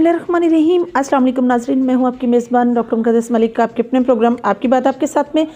बिस्मिल्लाहिर्रहमानिर्रहीम। अस्सलाम वालेकुम नाज़रीन, मैं हूं आपकी मेज़बान डॉक्टर मुक़द्दस मलिक, आपके अपने प्रोग्राम आपकी बात आपके साथ में।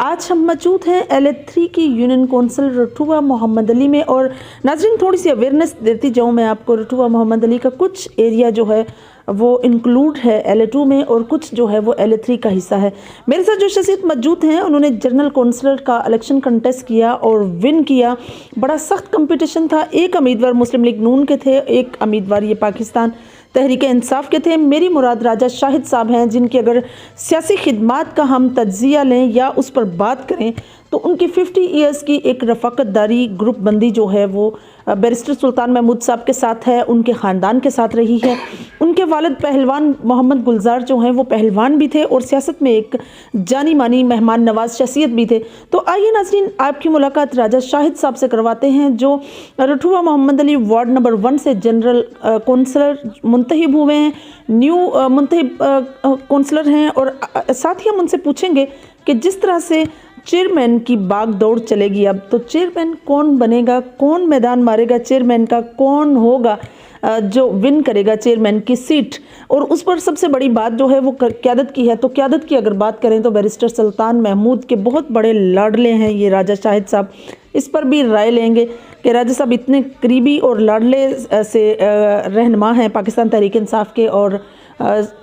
आज हम मौजूद हैं LA3 की यूनियन कौंसिल रठुआ मोहम्मद अली में। और नाज़रीन, थोड़ी सी अवेयरनेस देती जाऊं मैं आपको। रठुआ मोहम्मद अली का कुछ एरिया जो है वो इंक्लूड है LA2 में और कुछ जो है वो LA3 का हिस्सा है। मेरे साथ जो शख्सियत मौजूद हैं उन्होंने जनरल कौंसलर का इलेक्शन कंटेस्ट किया और विन किया। बड़ा सख्त कंपटीशन था। एक उम्मीदवार मुस्लिम लीग नून के थे, एक उम्मीदवार ये पाकिस्तान तहरीक इंसाफ के थे। मेरी मुराद राजा शाहिद साहब हैं, जिनकी अगर सियासी खिदमात का हम तज्जिया लें या उस पर बात करें तो उनकी 50 ईयर्स की एक रफ़ाकतदारी ग्रुप बंदी जो है वो बैरिस्टर सुल्तान महमूद साहब के साथ है, उनके ख़ानदान के साथ रही है। उनके वालिद पहलवान मोहम्मद गुलजार जो हैं वो पहलवान भी थे और सियासत में एक जानी मानी मेहमान नवाज शख्सियत भी थे। तो आइए नाज़रीन, आपकी मुलाकात राजा शाहिद साहब से करवाते हैं, जो रठुआ मोहम्मद अली वार्ड नंबर 1 से जनरल कौंसलर मुंतखब हुए हैं, न्यू मुंतखब कौंसलर हैं। और साथ ही हम उनसे पूछेंगे कि जिस तरह से चेयरमैन की बाग दौड़ चलेगी अब, तो चेयरमैन कौन बनेगा, कौन मैदान मारेगा चेयरमैन का, कौन होगा जो विन करेगा चेयरमैन की सीट। और उस पर सबसे बड़ी बात जो है वो क़यादत की है। तो क़यादत की अगर बात करें तो बैरिस्टर सुल्तान महमूद के बहुत बड़े लाडले हैं ये राजा शाहिद साहब। इस पर भी राय लेंगे कि राजा साहब इतने करीबी और लाडले से रहनुमा हैं पाकिस्तान तहरीक इंसाफ के, और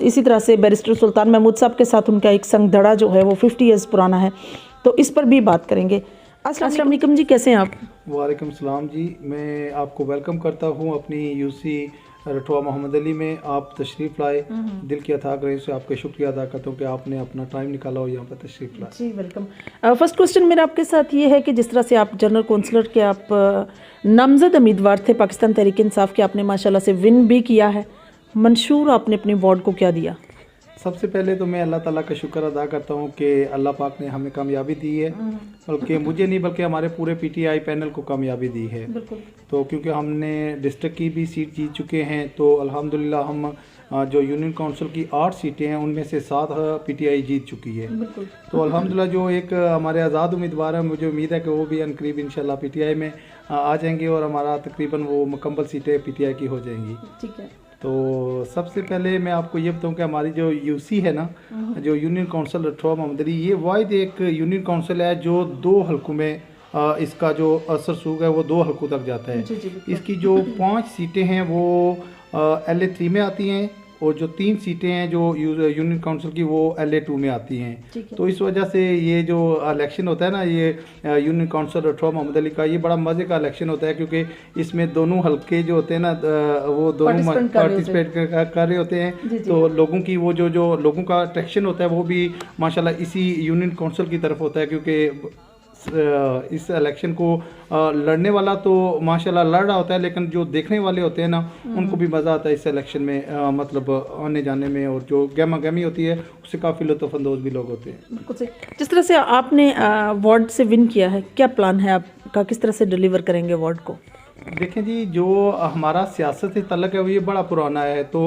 इसी तरह से बैरिस्टर सुल्तान महमूद साहब के साथ उनका एक संग धड़ा जो है वो 50 ईयर्स पुराना है। तो इस पर भी बात करेंगे। अस्सलाम वालेकुम जी, कैसे हैं आप? वालेकुम सलाम जी, मैं आपको वेलकम करता हूं अपनी UC रठुआ मोहम्मद अली में। आप तशरीफ़ लाए, दिल की अथाह गहराइयों से आपका शुक्रिया अदा करता हूं कि आपने अपना टाइम निकाला और यहाँ पर तशरीफ़ लाए। जी वेलकम। फर्स्ट क्वेश्चन मेरा आपके साथ ये है कि जिस तरह से आप जनरल कौंसलर के आप नामजद उम्मीदवार थे पाकिस्तान तहरीक इंसाफ के, आपने माशाल्लाह से विन भी किया है। मंशूर आपने अपने वार्ड को क्या दिया? सबसे पहले तो मैं अल्लाह ताला का शुक्र अदा करता हूँ कि अल्लाह पाक ने हमें कामयाबी दी है, बल्कि मुझे नहीं बल्कि हमारे पूरे PTI पैनल को कामयाबी दी है। तो क्योंकि हमने डिस्ट्रिक्ट की भी सीट जीत चुके हैं, तो अल्हम्दुलिल्लाह हम जो यूनियन काउंसिल की 8 सीटें हैं उनमें से 7 PTI जीत चुकी है। तो अल्हम्दुलिल्लाह जो एक हमारे आज़ाद उम्मीदवार हैं, मुझे उम्मीद है कि वो भी अनकरीब इंशाल्लाह PTI में आ जाएंगे और हमारा तकरीबन वो मुकम्मल सीटें PTI की हो जाएंगी। ठीक है। तो सबसे पहले मैं आपको ये बताऊं कि हमारी जो UC है ना, जो यूनियन काउंसिल रठुआ मोहम्मद अली, ये वाहिद एक यूनियन काउंसिल है जो 2 हलकों में इसका जो असर सूग है वो 2 हलकों तक जाता है। इसकी जो 5 सीटें हैं वो LA3 में आती हैं और जो 3 सीटें हैं जो यूनियन काउंसिल की वो LA2 में आती हैं। तो इस वजह से ये जो इलेक्शन होता है ना, ये यूनियन काउंसिल रठुआ मोहम्मद अली का, ये बड़ा मज़े का इलेक्शन होता है, क्योंकि इसमें दोनों हल्के जो होते हैं ना वो दोनों पार्टिसिपेट कर रहे होते हैं। तो लोगों की वो जो लोगों का अट्रैक्शन होता है वो भी माशाल्लाह इसी यूनियन काउंसिल की तरफ होता है, क्योंकि इस इलेक्शन को लड़ने वाला तो माशाल्लाह लड़ रहा होता है, लेकिन जो देखने वाले होते हैं ना उनको भी मज़ा आता है इस इलेक्शन में, मतलब आने जाने में, और जो गहमा गहमी होती है उससे काफ़ी लुत्फ़अंदोज़ भी लोग होते हैं। जिस तरह से आपने वार्ड से विन किया है, क्या प्लान है आपका, किस तरह से डिलीवर करेंगे वार्ड को? देखें जी, जो हमारा सियासत से तल्लक है वो ये बड़ा पुराना है। तो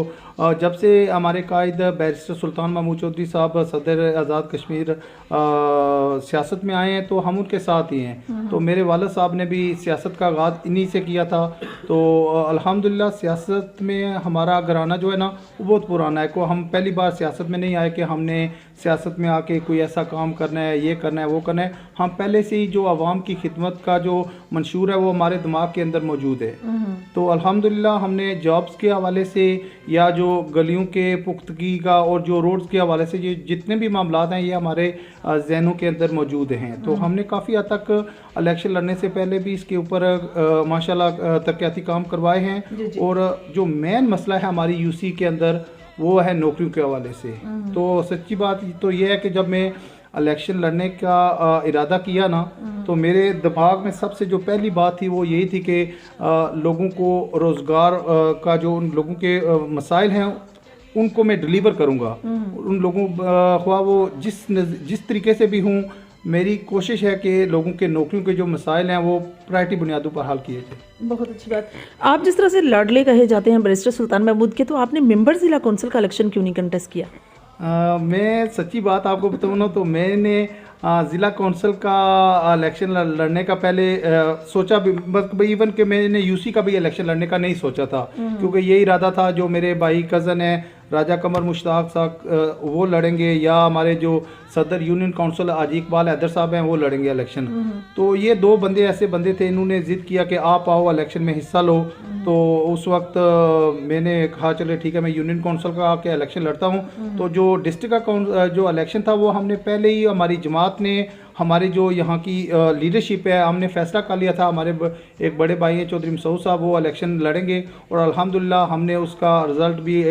जब से हमारे कायद बैरिस्टर सुल्तान महमूद चौधरी साहब सदर आज़ाद कश्मीर सियासत में आए हैं, तो हम उनके साथ ही हैं। तो मेरे वालिद साहब ने भी सियासत का आगाज़ इन्हीं से किया था। तो अल्हम्दुलिल्लाह सियासत में हमारा घराना जो है ना वो बहुत पुराना है। को हम पहली बार सियासत में नहीं आए कि हमने सियासत में आके कोई ऐसा काम करना है, ये करना है, वो करना है। हम पहले से ही जो आवाम की खिदमत का जो मंशूर है वो हमारे दिमाग के अंदर मौजूद है। तो अल्हम्दुलिल्लाह हमने जॉब्स के हवाले से या जो गलियों के पुख्तगी का और जो रोड्स के हवाले से ये जितने भी मामला हैं ये हमारे जहनों के अंदर मौजूद हैं। तो हमने काफ़ी हद तक इलेक्शन लड़ने से पहले भी इसके ऊपर माशाल्लाह तरक्याती काम करवाए हैं। और जो मेन मसला है हमारी UC के अंदर वो है नौकरियों के हवाले से। तो सच्ची बात तो ये है कि जब मैं इलेक्शन लड़ने का इरादा किया ना, तो मेरे दिमाग में सबसे जो पहली बात थी वो यही थी कि लोगों को रोज़गार का जो उन लोगों के मसाइल हैं उनको मैं डिलीवर करूंगा। उन लोगों ख्वाह वो जिस तरीके से भी हूँ, मेरी कोशिश है कि लोगों के नौकरियों के जो मसाइल हैं वो प्रायोरिटी बुनियादों पर हल किए जाए। बहुत अच्छी बात। आप जिस तरह से लाडले कहे जाते हैं बैरिस्टर सुल्तान महमूद के, तो आपने मेंबर ज़िला कौंसिल का इलेक्शन क्यों नहीं कंटेस्ट किया? मैं सच्ची बात आपको बताऊँ ना, तो मैंने ज़िला कौंसिल का इलेक्शन लड़ने का पहले सोचा भी, बस इवन कि मैंने यूसी का भी इलेक्शन लड़ने का नहीं सोचा था, क्योंकि यही इरादा था जो मेरे भाई कज़न है राजा कमर मुश्ताक साहब वो लड़ेंगे, या हमारे जो सदर यूनियन काउंसिल हाजी इकबाल हैदर साहब हैं वो लड़ेंगे इलेक्शन। तो ये दो बंदे ऐसे बंदे थे, इन्होंने ज़िद किया कि आप आओ इलेक्शन में हिस्सा लो। तो उस वक्त मैंने कहा चले ठीक है, मैं यूनियन काउंसिल का आके इलेक्शन लड़ता हूँ। तो जो डिस्ट्रिक्ट का जो इलेक्शन था वो हमने पहले ही, हमारी जमात ने, हमारे जो यहाँ की लीडरशिप है, हमने फैसला कर लिया था। हमारे एक बड़े भाई हैं चौधरी मसूद साहब, वो इलेक्शन लड़ेंगे और अल्हम्दुलिल्लाह हमने उसका रिजल्ट भी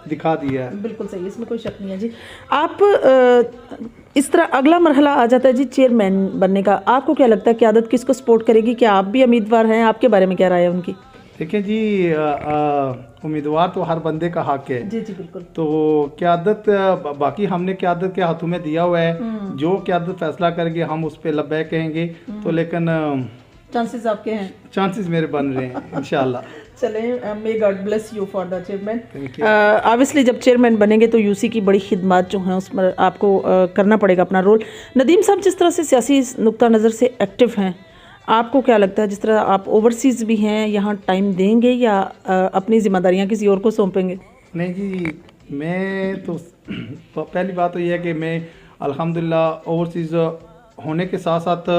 दिखा दिया है। बिल्कुल सही, इसमें कोई शक नहीं है जी। आप इस तरह अगला मरहला आ जाता है जी चेयरमैन बनने का, आपको क्या लगता है क़यादत किसको सपोर्ट करेगी? क्या आप भी उम्मीदवार हैं? आपके बारे में क्या राय है उनकी? देखिए जी, उम्मीदवार तो हर बंदे का हक है जी जी बिल्कुल। तो क़यादत बाकी हमने क़यादत के हाथों में दिया हुआ है, जो क़यादत फैसला करेंगे हम उस पर लब्बैक कहेंगे। तो लेकिन चांसेस आपके हैं? चांसेस मेरे बन रहे हैं इंशाल्लाह। चलें, may God bless you for the chairman. Obviously जब चेयरमैन बनेंगे तो यूसी की बड़ी खिदमत जो हैं उसमें आपको करना पड़ेगा अपना रोल। नदीम साहब, जिस तरह से सियासी नुक्ता नज़र से एक्टिव हैं, आपको क्या लगता है, जिस तरह आप ओवरसीज़ भी हैं, यहाँ टाइम देंगे या अपनी जिम्मेदारियाँ किसी और को सौंपेंगे? नहीं जी, मैं तो पहली बात तो ये है कि मैं अल्हम्दुलिल्लाह ओवरसीज़ होने के साथ साथ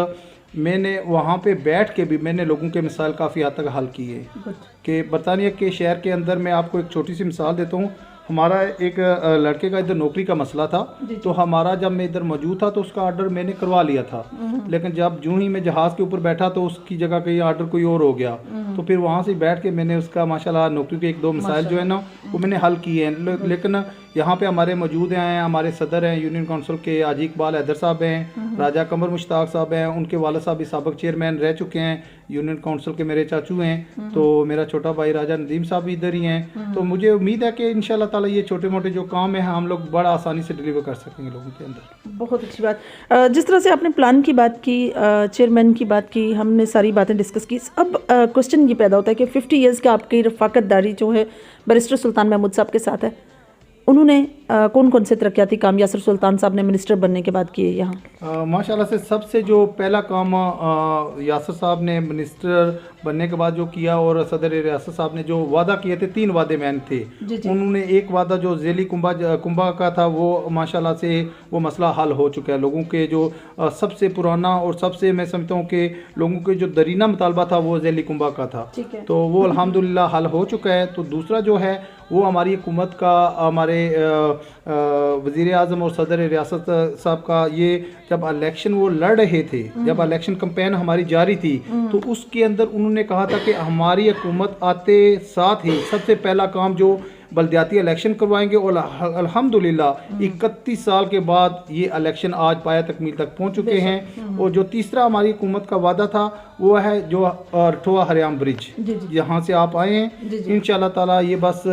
मैंने वहाँ पे बैठ के भी मैंने लोगों के मिसाल काफ़ी हद तक हल की है। कि बरतानिया के शहर के अंदर मैं आपको एक छोटी सी मिसाल देता हूँ। हमारा एक लड़के का इधर नौकरी का मसला था, तो हमारा जब मैं इधर मौजूद था तो उसका ऑर्डर मैंने करवा लिया था, लेकिन जब जूँ ही मैं जहाज़ के ऊपर बैठा तो उसकी जगह कहीं ऑर्डर कोई और हो गया। तो फिर वहाँ से बैठ के मैंने उसका माशाल्लाह नौकरी के एक दो मिसाइल जो है ना वो मैंने हल किए हैं। लेकिन यहाँ पे हमारे मौजूद हैं, हमारे सदर हैं यूनियन काउंसिल के हाजी इकबाल हैदर साहब हैं, राजा कमर मुश्ताक साहब हैं, उनके वालिद साहब भी साबिक चेयरमैन रह चुके हैं यूनियन काउंसिल के, मेरे चाचू हैं, तो मेरा छोटा भाई राजा नदीम साहब भी इधर ही हैं। तो मुझे उम्मीद है कि इंशाल्लाह ताला ये छोटे मोटे जो काम है हम लोग बड़ा आसानी से डिलीवर कर सकेंगे लोगों के अंदर। बहुत अच्छी बात। जिस तरह से आपने प्लान की बात की, चेयरमैन की बात की, हमने सारी बातें डिस्कस की। अब क्वेश्चन ये पैदा होता है कि 50 ईयर्स का आपकी रफ़ाकतदारी जो है बैरिस्टर सुल्तान महमूद साहब के साथ है, उन्होंने कौन कौन से तरक्याती काम यासर सुल्तान साहब ने मिनिस्टर बनने के बाद किए यहाँ? माशाल्लाह से सबसे जो पहला काम यासर साहब ने मिनिस्टर बनने के बाद जो किया, और सदर रियासत साहब ने जो वादा किए थे, 3 वादे मैन थे। उन्होंने एक वादा जो ज़ैली कुंभा का था वो माशाल्लाह से वो मसला हल हो चुका है। लोगों के जो सबसे पुराना और सबसे मैं समझता हूँ कि लोगों के जो दरीना मुतालबा था वो ज़ैली कुंभा का था, तो वो अल्हम्दुलिल्लाह हल हो चुका है। तो दूसरा जो है वो हमारी हुकूमत का, हमारे वज़ीर आज़म और सदर रियासत साहब का, ये जब इलेक्शन वो लड़ रहे थे, जब इलेक्शन कैंपेन हमारी जारी थी, तो उसके अंदर उन्होंने कहा था कि हमारी हुकूमत आते साथ ही सबसे पहला काम जो बल्दियाती इलेक्शन करवाएंगे, और अल्हम्दुलिल्लाह 31 साल के बाद ये इलेक्शन आज पाया तकमील तक पहुंच चुके हैं। और जो तीसरा हमारी हुकूमत का वादा था वो है जो रठुआ हरियाम ब्रिज, यहाँ से आप आए हैं इंशाल्लाह ताला, ये बस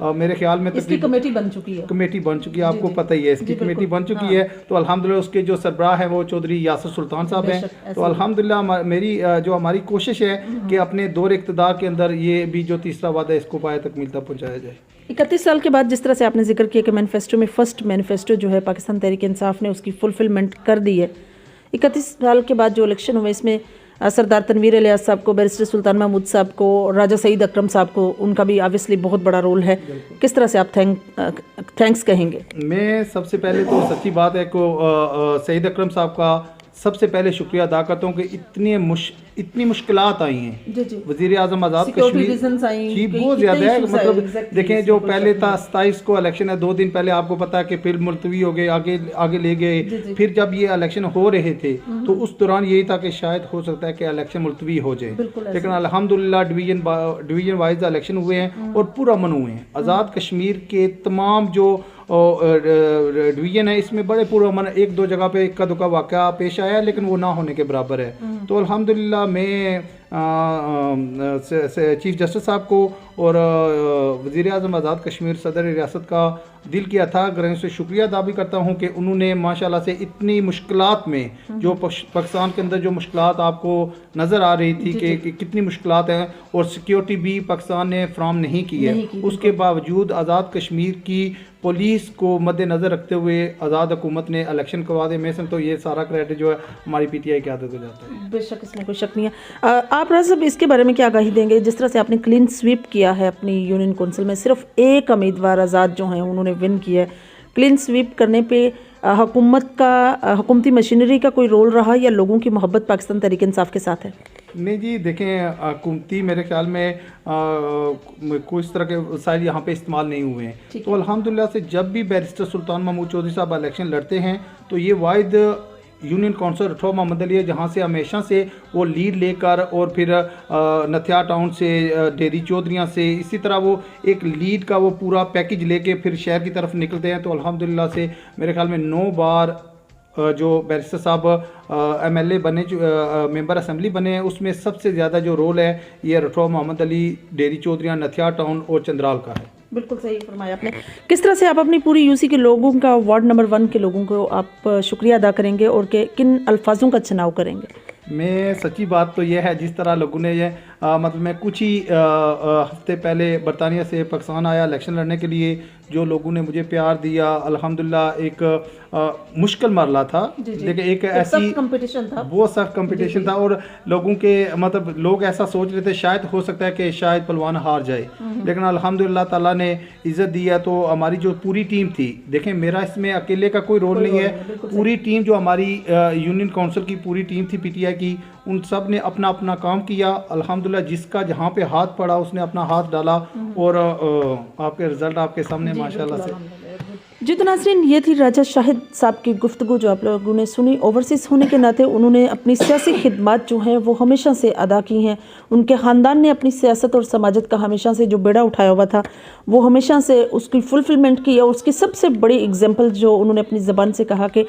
मेरे ख्याल में इसकी कमेटी बन चुकी है, आपको पता ही है इसकी कमेटी बन चुकी है। तो अल्हम्दुलिल्लाह उसके जो सरबराह है वो चौधरी यासर सुल्तान साहब हैं। तो अल्हम्दुलिल्लाह मेरी जो हमारी कोशिश है कि अपने दौर इक़्तिदार के अंदर ये भी जो तीसरा वादा है इसको पाया तकमील तक पहुँचाया जाए। 31 साल के बाद जिस तरह से आपने जिक्र किया कि मैनिफेस्टो में फर्स्ट मैनिफेस्टो जो है पाकिस्तान तहरीक इंसाफ ने उसकी फुलफिलमेंट कर दी है, 31 साल के बाद जो इलेक्शन हुए इसमें सरदार तनवीर इलियास साहब को, बैरिस्टर सुल्तान महमूद साहब को, राजा सईद अकरम साहब को, उनका भी ऑब्वियसली बहुत बड़ा रोल है। किस तरह से आप थैंक्स कहेंगे? मैं सबसे पहले तो सच्ची बात है को सईद अकरम साहब का सबसे पहले शुक्रिया अदा करता हूँ कि इतनी मुश्किलात आई हैं। वज़ीर आज़म आज़ाद कश्मीर जी बहुत ज़्यादा है, मतलब देखें जो पहले था 27 को इलेक्शन है, 2 दिन पहले आपको पता है कि फिर मुलतवी हो गए, आगे ले गए। फिर जब ये इलेक्शन हो रहे थे तो उस दौरान यही था कि शायद हो सकता है कि इलेक्शन मुलतवी हो जाए, लेकिन अल्हम्दुलिल्लाह डिवीज़न वाइज इलेक्शन हुए हैं और पूरा मन हुए हैं। आज़ाद कश्मीर के तमाम जो डिवीज़न है इसमें बड़े पूरा मन, 1-2 जगह पे इक्का दुक्का वाक़या पेश आया लेकिन वो ना होने के बराबर है। तो अल्हम्दुलिल्लाह मैं चीफ जस्टिस साहब को और वज़ीर-ए-आज़म आज़ाद कश्मीर सदर रियासत का दिल की अथाह गहराइयों से शुक्रिया अदा भी करता हूँ कि उन्होंने माशाल्लाह से इतनी मुश्किलात में जो पाकिस्तान के अंदर जो मुश्किलात आपको नज़र आ रही थी कि कितनी मुश्किलात हैं और सिक्योरिटी भी पाकिस्तान ने फ्राहम नहीं की है, उसके बावजूद आज़ाद कश्मीर की पुलिस को मद्देनज़र रखते हुए आज़ाद हुकूमत ने इलेक्शन करवा दे। मैं समझता हूँ ये सारा क्रेडिट जो है हमारी पीटीआई की आदत हो जाता है। बेशक, इसमें कोई शक नहीं है। आप राजा साहब इसके बारे में क्या आगाही देंगे, जिस तरह से आपने क्लीन स्वीप किया है अपनी यूनियन कौंसिल में, सिर्फ एक उम्मीदवार आज़ाद जो हैं उन्होंने विन किया है, क्लीन स्वीप करने पे हुकूमत का, हुकूमती मशीनरी का कोई रोल रहा या लोगों की मोहब्बत पाकिस्तान तहरीक इंसाफ के साथ है? नहीं जी, देखें हुकूमती मेरे ख्याल में कोई इस तरह के वसाइल यहाँ पे इस्तेमाल नहीं हुए हैं। तो अल्हम्दुलिल्लाह से जब भी बैरिस्टर सुल्तान महमूद चौधरी साहब इलेक्शन लड़ते हैं तो ये वाहिद यूनियन कौंसिल रठौर मोहम्मद अली है जहाँ से हमेशा से वो लीड लेकर और फिर नथिया टाउन से डेरी चौधरियाँ से इसी तरह वो एक लीड का वो पूरा पैकेज लेके फिर शहर की तरफ निकलते हैं। तो अल्हम्दुलिल्लाह से मेरे ख्याल में 9 बार जो बैरिस्टर साहब एमएलए बने, मेंबर असेंबली बने हैं, उसमें सबसे ज़्यादा जो रोल है ये रठौर मोहम्मद अली, डेरी चौधरियाँ, नथिया टाउन और चंद्राल का है। बिल्कुल सही फरमाया आपने। किस तरह से आप अपनी पूरी यूसी के लोगों का, वार्ड नंबर 1 के लोगों को आप शुक्रिया अदा करेंगे और किन अल्फाजों का चुनाव करेंगे? मैं सच्ची बात तो यह है, जिस तरह लोगों ने ये मतलब मैं कुछ ही हफ्ते पहले बरतानिया से पाकिस्तान आया इलेक्शन लड़ने के लिए, जो लोगों ने मुझे प्यार दिया, अल्हम्दुलिल्लाह एक मुश्किल मरला था, लेकिन एक ऐसी कंपटीशन था, बहुत सख्त कंपटीशन था और लोगों के मतलब लोग ऐसा सोच रहे थे शायद हो सकता है कि शायद पलवान हार जाए, लेकिन अल्हम्दुलिल्लाह ताला ने इज़्ज़त दी है। तो हमारी जो पूरी टीम थी, देखें मेरा इसमें अकेले का कोई रोल नहीं है, पूरी टीम जो हमारी यूनियन काउंसिल की पूरी टीम थी पीटीआई की, उन सब ने अपना अपना काम किया। अल्हम्दुलिल्लाह जिसका जहाँ पे हाथ पड़ा उसने अपना हाथ डाला और आपके रिजल्ट आपके सामने माशाल्लाह से। जी तो नाज़रीन, ये थी राजा शाहिद साहब की गुफ्तगू जो आप लोगों ने सुनी। ओवरसीज़ होने के नाते उन्होंने अपनी सियासी खिदमत जो हैं वो हमेशा से अदा की हैं। उनके ख़ानदान ने अपनी सियासत और समाजत का हमेशा से जो बेड़ा उठाया हुआ था वो हमेशा से उसकी फुलफिलमेंट की, और उसकी सबसे बड़ी एग्जाम्पल जो उन्होंने अपनी ज़बान से कहा कि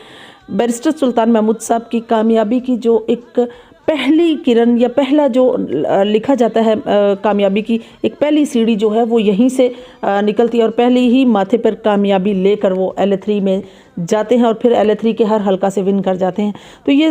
बैरिस्टर सुल्तान महमूद साहब की कामयाबी की जो एक पहली किरण या पहला जो लिखा जाता है कामयाबी की एक पहली सीढ़ी जो है वो यहीं से निकलती है और पहले ही माथे पर कामयाबी लेकर वो LA3 में जाते हैं और फिर LA3 के हर हलका से विन कर जाते हैं। तो ये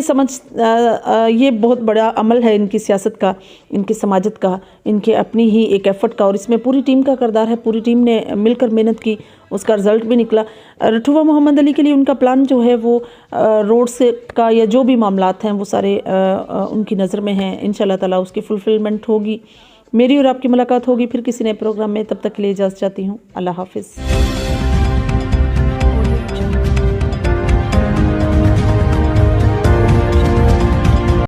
ये बहुत बड़ा अमल है इनकी सियासत का, इनकी समाजत का, इनके अपनी ही एक एफ़र्ट का, और इसमें पूरी टीम का किरदार है। पूरी टीम ने मिलकर मेहनत की, उसका रिज़ल्ट भी निकला। रठुआ मोहम्मद अली के लिए उनका प्लान जो है वो रोड से का या जो भी मामलात हैं वो सारे उनकी नज़र में हैं। इंशाल्लाह ताला उसकी फुलफिलमेंट होगी। मेरी और आपकी मुलाकात होगी फिर किसी नए प्रोग्राम में। तब तक के लिए इजाज़त चाहती हूँ। अल्लाह हाफ़िज़।